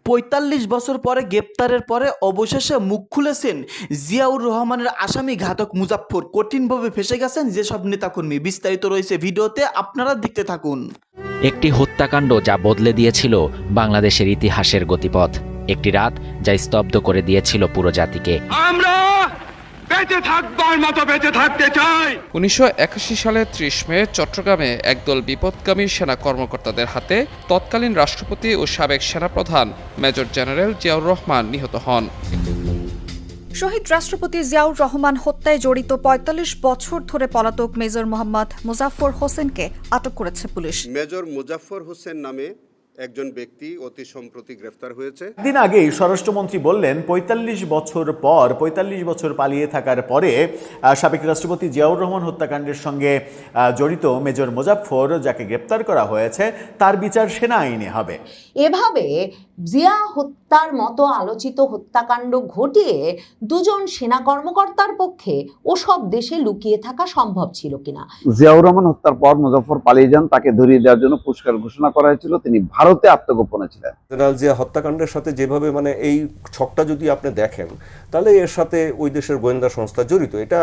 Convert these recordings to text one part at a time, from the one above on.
৪৫ বছর পরে গ্রেপ্তারের পরে অবশেষে মুখ খুলেছেন জিয়াউর রহমানের আসামি ঘাতক মুজাফফর। কঠিনভাবে ফেঁসে গেছেন যেসব নেতাকর্মী। বিস্তারিত রয়েছে ভিডিওতে, আপনারা দেখতে থাকুন। একটি হত্যাকাণ্ড যা বদলে দিয়েছিল বাংলাদেশের ইতিহাসের গতিপথ, একটি রাত যা স্তব্ধ করে দিয়েছিল পুরো জাতিকে। আমরা বেঁচে থাকবার মতো বেঁচে থাকতে চাই। ১৯৮১ সালের ৩০ মে চট্টগ্রামে একদল বিপদগামী সেনা কর্মকর্তাদের হাতে তৎকালীন রাষ্ট্রপতি ও সাবেক সেনাপ্রধান মেজর জেনারেল জিয়াউর রহমান নিহত হন। শহীদ রাষ্ট্রপতি জিয়াউর রহমান হত্যায় জড়িত ৪৫ বছর ধরে পলাতক মেজর মোহাম্মদ মুজাফফর হোসেনকে আটক করেছে পুলিশ। মেজর মুজাফফর হোসেন নামে একজন ব্যক্তি অতি সম্প্রতি গ্রেফতার হয়েছে। দিন আগেই স্বরাষ্ট্রমন্ত্রী বললেন ৪৫ বছর পালিয়ে থাকার পরে সাবেক রাষ্ট্রপতি জিয়াউর রহমান হত্যাকাণ্ডের সঙ্গে জড়িত মেজর মুজাফফর, যাকে গ্রেপ্তার করা হয়েছে, তার বিচার সেনা আইনে হবে। এভাবে জিয়া হত্যার মতো আলোচিত হত্যাকাণ্ড ঘটিয়ে দুজন সেনা কর্মকর্তার পক্ষে ওসব দেশে লুকিয়ে থাকা সম্ভব ছিল কিনা। জিয়াউর রহমান হত্যার পর মুজাফফর পালিয়ে যান, তাকে ধরিয়ে দেওয়ার জন্য পুরস্কার ঘোষণা করা হয়েছিল। তিনি ভারতে আত্মগোপনে ছিলেন। জেনারেল জিয়া হত্যাকাণ্ডের সাথে যেভাবে এই ছকটা যদি আপনি দেখেন, তাহলে এর সাথে ওই দেশের গোয়েন্দা সংস্থা জড়িত, এটা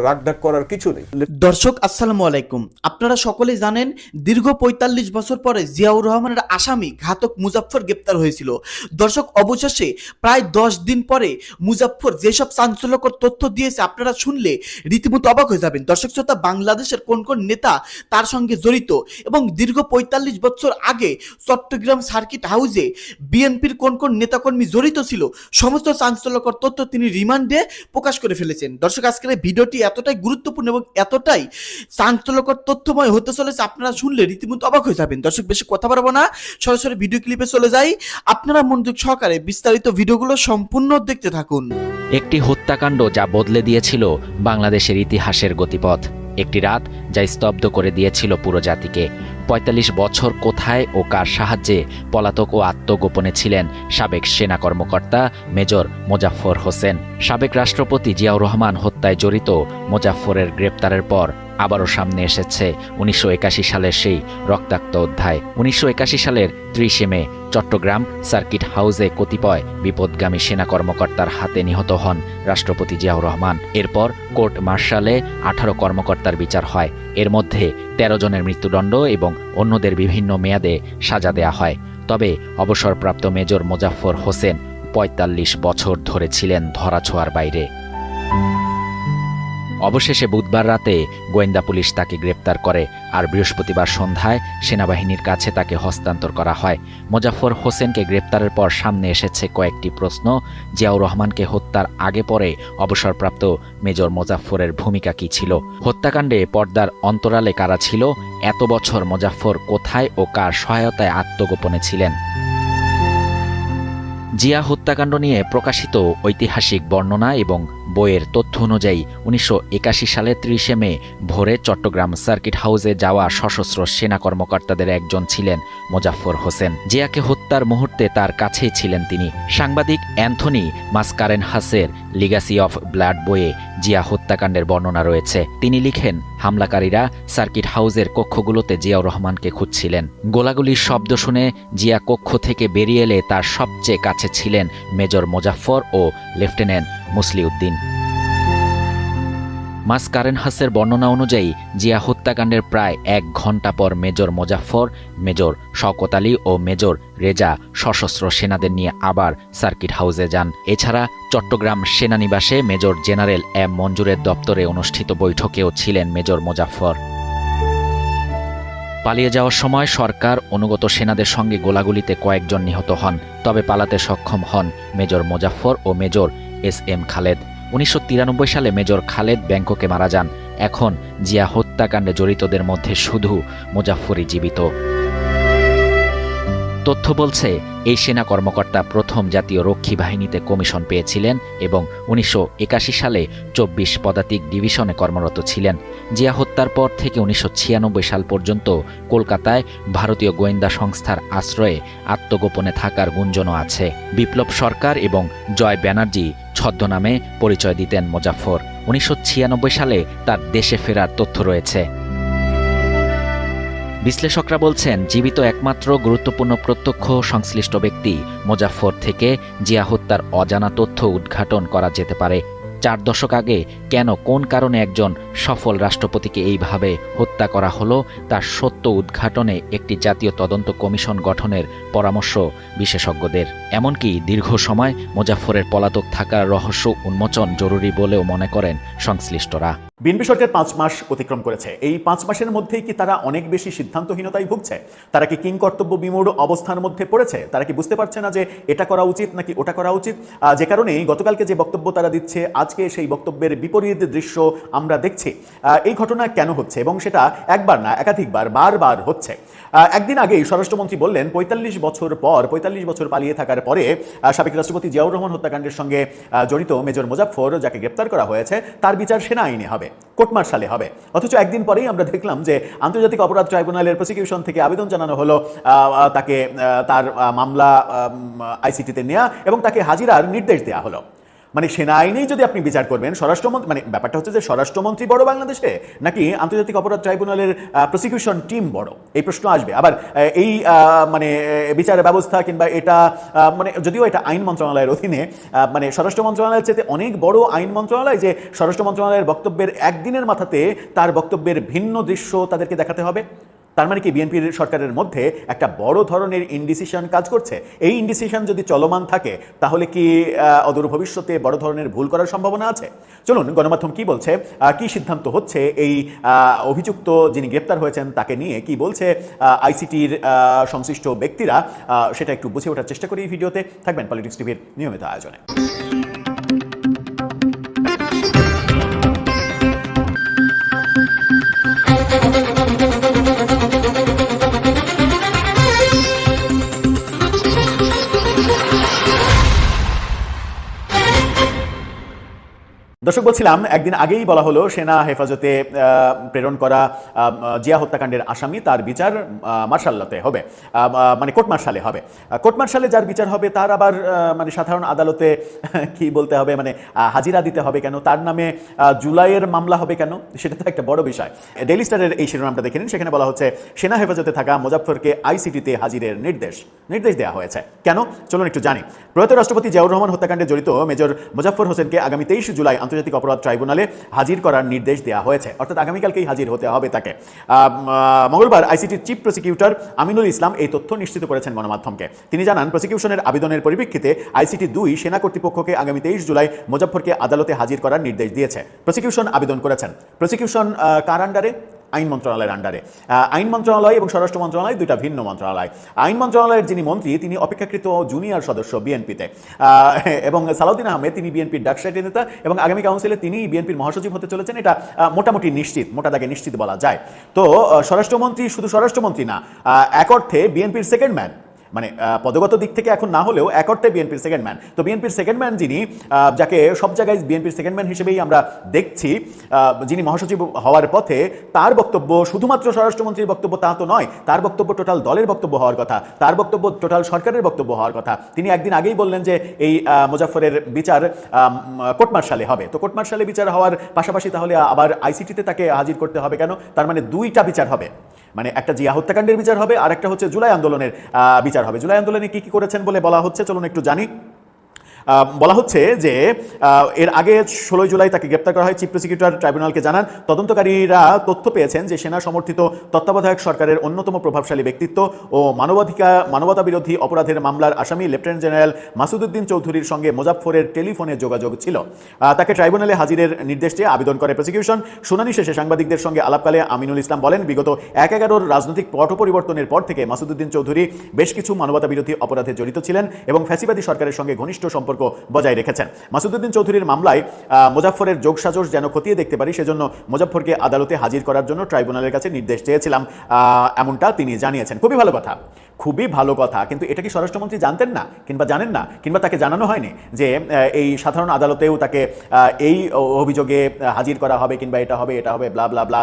রাগঢাক করার কিছু নেই। দর্শক আসসালামু আলাইকুম। আপনারা সকলেই জানেন দীর্ঘ ৪৫ বছর পরে জিয়াউর রহমানের আসামি ঘাতক মুজাফফর গ্রেপ্তার হয়েছিল। দর্শক, অবশেষে প্রায় ১০ দিন পরে মুজাফফর যেসব চাঞ্চল্যকর তথ্য দিয়েছে, আপনারা শুনলে রীতিমতো অবাক হয়ে যাবেন। দর্শক শ্রোতা, বাংলাদেশের কোন কোন নেতা তার সঙ্গে জড়িত এবং দীর্ঘ ৪৫ বছর আগে চট্টগ্রাম সার্কিট হাউসে বিএনপির কোন কোন নেতাকর্মী জড়িত ছিল, সমস্ত চাঞ্চল্যকর তথ্য তিনি রিমান্ডে প্রকাশ করে ফেলেছেন। দর্শক, আজকের এই ভিডিওটি এতটাই গুরুত্বপূর্ণ এবং এতটাই চাঞ্চল্যকর তথ্যময় হতে চলেছে, আপনারা শুনলে রীতিমতো অবাক হয়ে যাবেন। দর্শক, বেশি কথা বাড়াবো না, সরাসরি ভিডিও ক্লিপে চলে যাই। আপনারা মনোযোগ সহকারে বিস্তারিত ভিডিওগুলো সম্পূর্ণ দেখতে থাকুন। একটি হত্যাকাণ্ড যা বদলে দিয়েছিল বাংলাদেশের ইতিহাসের গতিপথ, একটি রাত যা স্তব্ধ করে দিয়েছিল পুরো জাতিকে। ৪৫ বছর কোথায় ও কার সাহায্যে পলাতক ও আত্মগোপনে ছিলেন সাবেক সেনা কর্মকর্তা মেজর মোজাফফর হোসেন। সাবেক রাষ্ট্রপতি জিয়াউর রহমান হত্যায় জড়িত মোজাফফরের গ্রেপ্তারের পর আবারও সামনে এসেছে ১৯৮১ সালের সেই রক্তাক্ত অধ্যায়। ১৯৮১ সালের ৩০ মে চট্টগ্রাম সার্কিট হাউসে কতিপয় বিপদগামী সেনা কর্মকর্তার হাতে নিহত হন রাষ্ট্রপতি জিয়াউর রহমান। এরপর কোর্ট মার্শালে ১৮ কর্মকর্তার বিচার হয়। এর মধ্যে ১৩ জনের মৃত্যুদণ্ড এবং অন্যদের বিভিন্ন মেয়াদে সাজা দেয়া হয়। তবে অবসরপ্রাপ্ত মেজর মোজাফফর হোসেন ৪৫ বছর ধরে ছিলেন ধরাছোঁয়ার বাইরে। অবশেষে বুধবার রাতে গোয়েন্দা পুলিশ তাকে গ্রেপ্তার করে, আর বৃহস্পতিবার সন্ধ্যায় সেনাবাহিনীর কাছে তাকে হস্তান্তর করা হয়। মোজাফফর হোসেনকে গ্রেপ্তারের পর সামনে এসেছে কয়েকটি প্রশ্ন। জিয়াউর রহমানকে হত্যার আগে পরে অবসরপ্রাপ্ত মেজর মোজাফফরের ভূমিকা কী ছিল? হত্যাকাণ্ডে পর্দার অন্তরালে কারা ছিল? এত বছর মোজাফফর কোথায় ও কার সহায়তায় আত্মগোপনে ছিলেন? জিয়া হত্যাকাণ্ড নিয়ে প্রকাশিত ঐতিহাসিক বর্ণনা এবং বইয়ের তথ্য অনুযায়ী ১৯৮১ সালে ৩০ মে ভোরে চট্টগ্রাম সার্কিট হাউসে যাওয়া সশস্ত্র সেনা কর্মকর্তাদের একজন ছিলেন মোজাফফর হোসেন। জিয়াকে হত্যার মুহূর্তে তার কাছেই ছিলেন তিনি। সাংবাদিক অ্যান্থনি মাসকারেনহাসের লিগাসি অফ ব্লাড বইয়ে জিয়া হত্যাকাণ্ডের বর্ণনা রয়েছে। তিনি লিখেন, হামলাকারীরা সার্কিট হাউসের কক্ষগুলোতে জিয়াউর রহমানকে খুঁজছিলেন। গোলাগুলির শব্দ শুনে জিয়া কক্ষ থেকে বেরিয়ে এলে তার সবচেয়ে কাছে ছিলেন মেজর মোজাফফর ও লেফটেন্যান্ট মুসলিউদ্দিন। মাসকারেনহাসের বর্ণনা অনুযায়ী জিয়া হত্যাকাণ্ডের প্রায় ১ ঘণ্টা পর মেজর মোজাফফর, মেজর শওকত আলী ও মেজর রেজা সশস্ত্র সেনাদের নিয়ে আবার সার্কিট হাউসে যান। এছাড়া চট্টগ্রাম সেনানিবাসে মেজর জেনারেল এম মঞ্জুরের দপ্তরে অনুষ্ঠিত বৈঠকেও ছিলেন মেজর মোজাফফর। পালিয়ে যাওয়ার সময় সরকার অনুগত সেনাদের সঙ্গে গোলাগুলিতে কয়েকজন নিহত হন। তবে পালাতে সক্ষম হন মেজর মোজাফফর ও মেজর এস.এম. খালেদ। ১৯৯৩ সালে মেজর খালেদ ব্যাংককে মারা যান। এখন জিয়া হত্যাকাণ্ডে জড়িতদের মধ্যে শুধু মোজাফফরই জীবিত। তথ্য বলছে, এই সেনা কর্মকর্তা প্রথম জাতীয় রক্ষী বাহিনীতে কমিশন পেয়েছিলেন এবং ১৯৮১ সালে ২৪ পদাতিক ডিভিশনে কর্মরত ছিলেন। জিয়া হত্যার পর থেকে ১৯৯৬ সাল পর্যন্ত কলকাতায় ভারতীয় গোয়েন্দা সংস্থার আশ্রয়ে আত্মগোপনে থাকার গুঞ্জনও আছে। বিপ্লব সরকার এবং জয় ব্যানার্জি ছদ্মনামে পরিচয় দিতেন মোজাফফর। ১৯৯৬ সালে তার দেশে ফেরার তথ্য রয়েছে। বিশ্লেষকরা বলছেন, জীবিত একমাত্র গুরুত্বপূর্ণ প্রত্যক্ষ সংশ্লিষ্ট ব্যক্তি মোজাফফর থেকে জিয়া হত্যার অজানা তথ্য উদ্ঘাটন করা যেতে পারে। 4 দশক আগে কেন কোন কারণে একজন সফল রাষ্ট্রপতিকে এইভাবে হত্যা করা হলো তার সত্য উদ্ঘাটনে একটি জাতীয় তদন্ত কমিশন গঠনের পরামর্শ বিশেষজ্ঞদের। এমনকি দীর্ঘ সময় মোজাফফরের পলাতক থাকার রহস্য উন্মোচন জরুরি বলেও মনে করেন সংশ্লিষ্টরা। বিএনপি সরকার 5 মাস অতিক্রম করেছে। এই 5 মাসের মধ্যেই কি তারা অনেক বেশি সিদ্ধান্তহীনতায় ভুগছে? তারা কি কিংকর্তব্য বিমূঢ় অবস্থার মধ্যে পড়েছে? তারা কি বুঝতে পারছে না যে এটা করা উচিত নাকি ওটা করা উচিত? যে কারণেই গতকালকে যে বক্তব্য তারা দিচ্ছে, আজকে সেই বক্তব্যের বিপরীত দৃশ্য আমরা দেখছি। এই ঘটনা কেন হচ্ছে এবং সেটা একবার না একাধিকবার বারবার হচ্ছে। একদিন আগেই স্বরাষ্ট্রমন্ত্রী বললেন 45 বছর পালিয়ে থাকার পরে সাবেক রাষ্ট্রপতি জিয়াউর রহমান হত্যাকাণ্ডের সঙ্গে জড়িত মেজর মোজাফফর, যাকে গ্রেপ্তার করা হয়েছে, তার বিচার সেনা আইনে হবে, কোর্ট মার্শালে হবে। অথচ একদিন পরেই আমরা দেখলাম যে আন্তর্জাতিক অপরাধ ট্রাইব্যুনালের প্রসিকিউশন থেকে আবেদন জানানো হলো তাকে তার মামলা আইসিটিতে নেওয়া এবং তাকে হাজিরার নির্দেশ দেওয়া হলো। মানে সেনা আইনেই যদি আপনি বিচার করবেন, স্বরাষ্ট্রমন্ত্রী, মানে ব্যাপারটা হচ্ছে যে স্বরাষ্ট্রমন্ত্রী বড় বাংলাদেশে নাকি আন্তর্জাতিক অপরাধ ট্রাইব্যুনালের প্রসিকিউশন টিম বড়? এই প্রশ্ন আসবে। আবার এই মানে বিচার ব্যবস্থা কিংবা এটা মানে যদিও এটা আইন মন্ত্রণালয়ের অধীনে, মানে স্বরাষ্ট্র মন্ত্রণালয়ের চেয়ে অনেক বড় আইন মন্ত্রণালয়, যে স্বরাষ্ট্র মন্ত্রণালয়ের বক্তব্যের একদিনের মাথাতে তার বক্তব্যের ভিন্ন দৃশ্য তাদেরকে দেখাতে হবে। তার মানে কি বিএনপির সরকারের মধ্যে একটা বড় ধরনের ইনডিসিশন কাজ করছে? এই ইনডিসিশন যদি চলমান থাকে তাহলে কি অদূর ভবিষ্যতে বড় ধরনের ভুল করার সম্ভাবনা আছে? চলুন গণমাধ্যম কি বলছে, কি সিদ্ধান্ত হচ্ছে, এই অভিযুক্ত যিনি গ্রেপ্তার হয়েছেন তাকে নিয়ে কি বলছে আইসিটির সংশ্লিষ্ট ব্যক্তিরা, সেটা একটু বুঝে ওঠার চেষ্টা করি। এই ভিডিওতে থাকবেন পলিটিক্স টিভির নিয়মিত আয়োজনে। দর্শক, বলছিলাম একদিন আগেই বলা হলো সেনা হেফাজতে প্রেরণ করা জিয়া হত্যাকাণ্ডের আসামি, তার বিচার মার্শাল্লাতে হবে, মানে কোর্ট মার্শালে হবে। কোর্ট মার্শালে যার বিচার হবে তার আবার মানে সাধারণ আদালতে কি বলতে হবে, মানে হাজিরা দিতে হবে কেন? তার নামে জুলাইয়ের মামলা হবে কেন? সেটা তো একটা বড় বিষয়। ডেইলি স্টারের এই শিরোনামটা দেখে নিন। সেখানে বলা হচ্ছে সেনা হেফাজতে থাকা মোজাফফরকে আইসিটিতে হাজিরের নির্দেশ দেওয়া হয়েছে। কেন? চলুন একটু জানি। প্রয়াত রাষ্ট্রপতি জিয়াউর রহমান হত্যাকাণ্ডে জড়িত মেজর মোজাফফর হোসেনকে আগামী 23 জুলাই আন্তর্জাতিক অপরাধ ট্রাইব্যুনালে হাজির করার নির্দেশ দেওয়া হয়েছে, অর্থাৎ আগামীকালকেই হাজির হতে হবে তাকে। মঙ্গলবার আইসিটির চিফ প্রসিকিউটর আমিনুল ইসলাম এই তথ্য নিশ্চিত করেছেন গণমাধ্যমকে। তিনি জানান, প্রসিকিউশনের আবেদনের পরিপ্রেক্ষিতে আইসিটি 2 সেনা কর্তৃপক্ষকে আগামী 23 জুলাই মোজাফফরকে আদালতে হাজির করার নির্দেশ দিয়েছে। প্রসিকিউশন আবেদন করেছেন। প্রসিকিউশন কার আন্ডারে? আইন মন্ত্রণালয়ের আন্ডারে। আইন মন্ত্রণালয় এবং স্বরাষ্ট্র মন্ত্রণালয় দুইটা ভিন্ন মন্ত্রণালয়। আইন মন্ত্রণালয়ের যিনি মন্ত্রী তিনি অপেক্ষাকৃত জুনিয়র সদস্য বিএনপিতে, এবং সালাউদ্দিন আহমেদ তিনি বিএনপির ডাকসাইটের নেতা এবং আগামী কাউন্সিলে তিনি বিএনপির মহাসচিব হতে চলেছেন। এটা মোটামুটি নিশ্চিত, মোটা দাগে নিশ্চিত বলা যায়। তো স্বরাষ্ট্রমন্ত্রী শুধু স্বরাষ্ট্রমন্ত্রী না, এক অর্থে বিএনপির সেকেন্ড ম্যান, মানে পদগত দিক থেকে এখন না হলেও এক অর্থে বিএনপির সেকেন্ড ম্যান। তো বিএনপির সেকেন্ড ম্যান যিনি, যাকে সব জায়গায় বিএনপির সেকেন্ড ম্যান হিসেবেই আমরা দেখছি, যিনি মহাসচিব হওয়ার পথে, তার বক্তব্য শুধুমাত্র স্বরাষ্ট্রমন্ত্রীর বক্তব্য তা তো নয়, তার বক্তব্য টোটাল দলের বক্তব্য হওয়ার কথা, তার বক্তব্য টোটাল সরকারের বক্তব্য হওয়ার কথা। তিনি একদিন আগেই বললেন যে এই মোজাফফরের বিচার কোর্ট মার্শালে হবে। তো কোর্ট মার্শালে বিচার হওয়ার পাশাপাশি তাহলে আবার আইসিটিতে তাকে হাজির করতে হবে কেন? তার মানে দুইটা বিচার হবে, মানে একটা জিয়া হত্যাকাণ্ডের বিচার হবে আর একটা হচ্ছে জুলাই আন্দোলনের বিচার হবে। জুলাই আন্দোলনে কি কি করেছেন বলে বলা হচ্ছে, চলুন একটু জানি। বলা হচ্ছে যে এর আগে 16 জুলাই তাকে গ্রেপ্তার করা হয়। চিফ প্রসিকিউটর ট্রাইব্যুনালকে জানান, তদন্তকারীরা তথ্য পেয়েছেন যে সেনা সমর্থিত তত্ত্বাবধায়ক সরকারের অন্যতম প্রভাবশালী ব্যক্তিত্ব ও মানবতা বিরোধী অপরাধের মামলার আসামি লেফটেন্যান্ট জেনারেল মাসুদউদ্দিন চৌধুরীর সঙ্গে মোজাফফরের টেলিফোনে যোগাযোগ ছিল। তাকে ট্রাইব্যুনালে হাজিরের নির্দেশ চেয়ে আবেদন করে প্রসিকিউশন। শুনানি শেষে সাংবাদিকদের সঙ্গে আলাপকালে আমিনুল ইসলাম বলেন, বিগত 1/11 রাজনৈতিক পট পরিবর্তনের পর থেকে মাসুদউদ্দিন চৌধুরী বেশ কিছু মানবতা বিরোধী অপরাধে জড়িত ছিলেন এবং ফ্যাসিবাদী সরকারের সঙ্গে ঘনিষ্ঠ সম্পর্ক বজায় রেখেছেন। মাসুদউদ্দিন চৌধুরীর মামলায় মোজাফফরের যোগসাজশ যেন খতিয়ে দেখতে পারি, সেজন্য মোজাফফরকে আদালতে হাজির করার জন্য ট্রাইব্যুনালের কাছে নির্দেশ চেয়েছিলাম, এমনটা তিনি জানিয়েছেন। খুবই ভালো কথা, খুবই ভালো কথা। কিন্তু এটা কি স্বরাষ্ট্রমন্ত্রী জানতেন না, কিংবা জানেন না, কিংবা তাকে জানানো হয়নি যে এই সাধারণ আদালতেও তাকে এই অভিযোগে হাজির করা হবে, কিংবা এটা হবে ব্লা ব্লা ব্লা।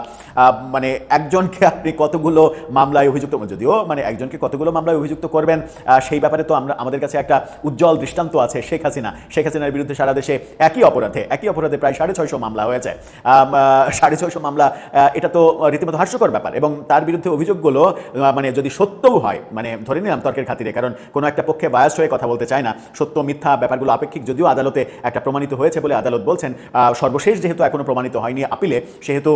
মানে একজনকে আপনি কতগুলো মামলায় অভিযুক্ত, যদিও মানে একজনকে কতগুলো মামলায় অভিযুক্ত করবেন সেই ব্যাপারে তো আমাদের কাছে একটা উজ্জ্বল দৃষ্টান্ত আছে। শেখ হাসিনার বিরুদ্ধে সারা দেশে একই অপরাধে প্রায় 650 মামলা হয়েছে। 650 মামলা, এটা তো রীতিমতো হাস্যকর ব্যাপার। এবং তার বিরুদ্ধে অভিযোগগুলো মানে যদি সত্যও হয়, মানে ধরে নিলাম তর্কের খাতিরে, কারণ কোনো একটা পক্ষে বায়াস হয়ে কথা বলতে চায় না, সত্য মিথ্যা ব্যাপারগুলো আপেক্ষিক, যদিও আদালতে একটা প্রমাণিত হয়েছে বলে আদালত বলছেন, সর্বশেষ যেহেতু এখনো প্রমাণিত হয়নি আপিলে, সেহেতু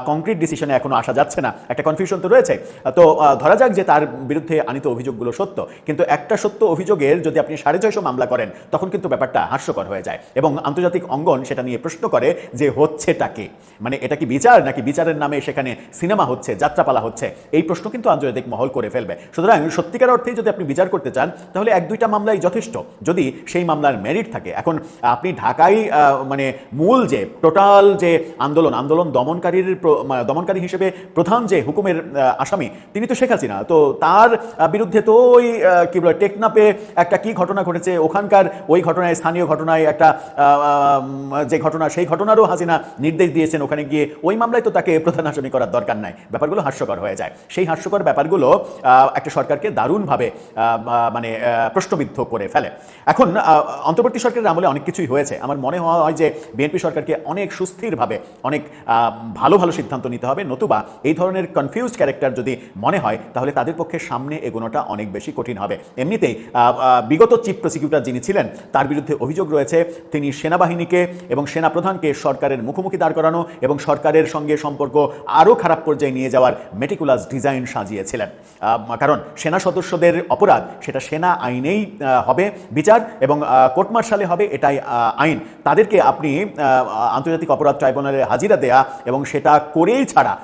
কংক্রিট ডিসিশনে এখনো আসা যাচ্ছে না, একটা কনফিউশন তো রয়েছে। তো ধরা যাক যে তার বিরুদ্ধে আনিত অভিযোগগুলো সত্য, কিন্তু একটা সত্য অভিযোগের যদি আপনি 650 মামলা করেন, তখন কিন্তু ব্যাপারটা হাস্যকর হয়ে যায়। এবং আন্তর্জাতিক অঙ্গন সেটা নিয়ে প্রশ্ন করে যে হচ্ছেটাকে, মানে এটা কি বিচার, নাকি বিচারের নামে সেখানে সিনেমা হচ্ছে, যাত্রাপালা হচ্ছে? এই প্রশ্ন কিন্তু আন্তর্জাতিক মহল করে ফেলবে। সুতরাং সত্যিকার অর্থেই যদি আপনি বিচার করতে চান, তাহলে 1-2টা মামলাই যথেষ্ট, যদি সেই মামলার মেরিট থাকে। এখন আপনি ঢাকায় মানে মূল যে টোটাল যে আন্দোলন দমনকারী হিসেবে প্রধান যে হুকুমের আসামি, তিনি তো শেখ হাসিনা। তো তার বিরুদ্ধে তো ওই কি বলে টেকনাপে একটা কি ঘটনা ঘটেছে, ওখানকার ওই ঘটনায়, স্থানীয় ঘটনায় একটা যে ঘটনা, সেই ঘটনারও হাসিনা নির্দেশ দিয়েছেন ওখানে গিয়ে, ওই মামলায় তো তাকে প্রধান আসামি করার দরকার নাই। ব্যাপারগুলো হাস্যকর হয়ে যায়। সেই হাস্যকর ব্যাপারগুলো একটা সরকারকে দারুণভাবে মানে প্রশ্নবিদ্ধ করে ফেলে। এখন অন্তর্বর্তী সরকারের আমলে অনেক কিছুই হয়েছে। আমার মনে হয় যে বিএনপি সরকারকে অনেক সুস্থিরভাবে অনেক ভালো সিদ্ধান্ত নিতে হবে, নতুবা এই ধরনের কনফিউজড ক্যারেক্টার যদি মনে হয়, তাহলে তাদের পক্ষে সামনে এগোনোটা অনেক বেশি কঠিন হবে। এমনিতেই বিগত চিফ প্রসিকিউটর যিনি ছিলেন, তার বিরুদ্ধে অভিযোগ রয়েছে তিনি সেনাবাহিনীকে এবং সেনাপ্রধানকে সরকারের মুখোমুখি দাঁড় করানো এবং সরকারের সঙ্গে সম্পর্ক আরও খারাপ পর্যায়ে নিয়ে যাওয়ার মেটিকুলাস ডিজাইন সাজিয়েছিলেন। কারণ সেনা সদস্যদের অপরাধ, সেটা সেনা আইনেই হবে বিচার, এবং কোর্ট মার্শালে হবে, এটাই আইন। তাদেরকে আপনি আন্তর্জাতিক অপরাধ ট্রাইব্যুনালে হাজিরা দেয়া এবং সেটা করেই ছাড়া,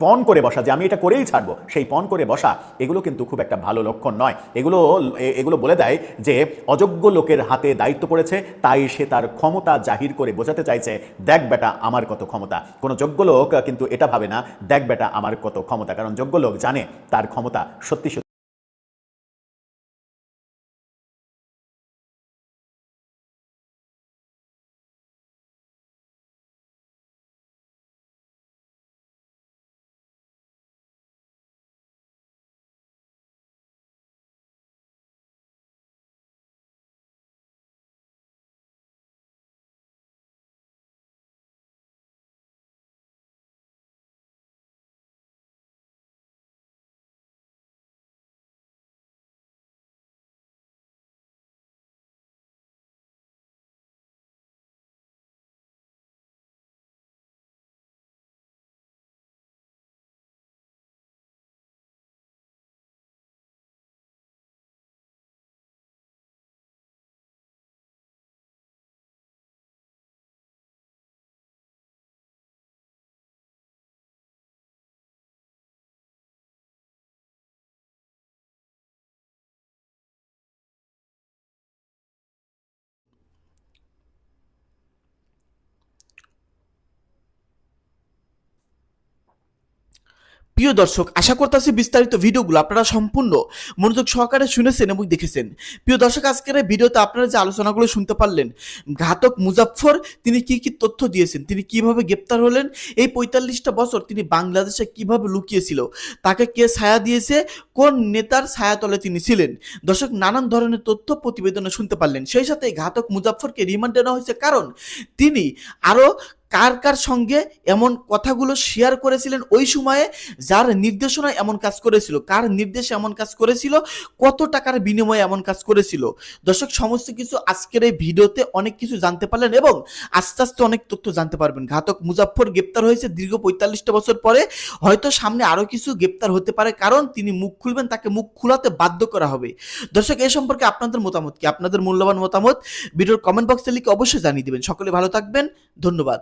পণ করে বসা যে আমি এটা করেই ছাড়বো, সেই পণ করে বসা, এগুলো কিন্তু খুব একটা ভালো লক্ষণ নয়। এগুলো বলে দেয় যে অযোগ্য লোকের হাতে দায়িত্ব পড়েছে, তাই সে তার ক্ষমতা জাহির করে বোঝাতে চাইছে, দেখ বেটা আমার কত ক্ষমতা। কোনো যোগ্য লোক কিন্তু এটা ভাবে না, দেখ বেটা আমার কত ক্ষমতা, কারণ যোগ্য লোক জানে তার ক্ষমতা সত্যি। প্রিয় দর্শক, আশা করতেছি বিস্তারিত ভিডিওগুলো আপনারা সম্পূর্ণ মনোযোগ সহকারে শুনেছেন এবং দেখেছেন। প্রিয় দর্শক, আজকের এই ভিডিওতে আপনারা যে আলোচনাগুলো শুনতে পারলেন, ঘাতক মুজাফফর তিনি কি তথ্য দিয়েছেন, তিনি কিভাবে গ্রেপ্তার হলেন, এই 45টা বছর তিনি বাংলাদেশে কিভাবে লুকিয়েছিল, তাকে কে ছায়া দিয়েছে, কোন নেতার ছায়াতলে তিনি ছিলেন। দর্শক, নানান ধরনের তথ্য প্রতিবেদনে শুনতে পারলেন। সেই সাথে ঘাতক মুজাফফরকে রিমান্ডে নেওয়া হয়েছে, কারণ তিনি আরও কার সঙ্গে এমন কথাগুলো শেয়ার করেছিলেন ওই সময়ে, যার নির্দেশনায় এমন কাজ করেছিল, কার নির্দেশে এমন কাজ করেছিল, কত টাকার বিনিময়ে এমন কাজ করেছিল। দর্শক, সমস্ত কিছু আজকের এই ভিডিওতে অনেক কিছু জানতে পারলেন এবং আস্তে আস্তে অনেক তথ্য জানতে পারবেন। ঘাতক মুজাফফর গ্রেপ্তার হয়েছে দীর্ঘ 45টা বছর পরে। হয়তো সামনে আরো কিছু গ্রেপ্তার হতে পারে, কারণ তিনি মুখ খুলবেন, তাকে মুখ খোলাতে বাধ্য করা হবে। দর্শক, এই সম্পর্কে আপনাদের মতামত কি? আপনাদের মূল্যবান মতামত ভিডিওর কমেন্ট বক্সে লিখে অবশ্যই জানিয়ে দিবেন। সকলে ভালো থাকবেন, ধন্যবাদ।